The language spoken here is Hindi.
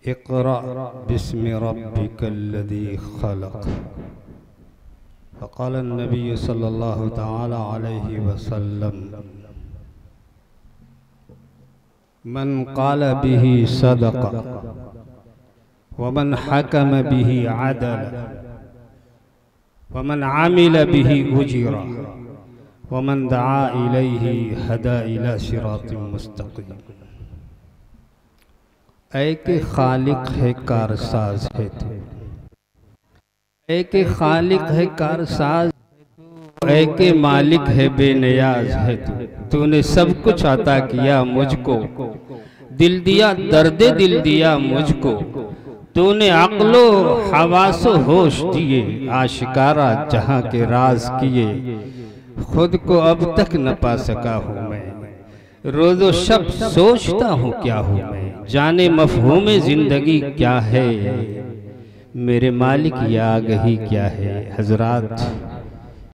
इक़रा बिस्मि रब्बिकल्लज़ी खलक़। फ़क़ाल नबी सल्लल्लाहु तआला अलैहि वसल्लम मन क़ाल बिही सदक़ वमन हकम बिही अदल वमन आमिल बिही उजिरा वमन दआ इलैहि हदा इला सिरातिम मुस्तक़ीम। ऐ के खालिक है कारसाज है तू, ऐ के खालिक है कारसाज, ऐ के मालिक है बेनियाज है तू। तूने सब कुछ अता किया मुझको, दिल दिया दर्दे दिल दिया मुझको। तूने अक्लो हवासो होश दिए, आशिकारा जहां के राज किए। खुद को अब तक न पा सका हूँ मैं, रोज़ो शब सोचता हूँ क्या हूँ मैं। जाने मफ़हूम ज़िंदगी क्या है, मेरे मालिक या आगही क्या है। हज़रात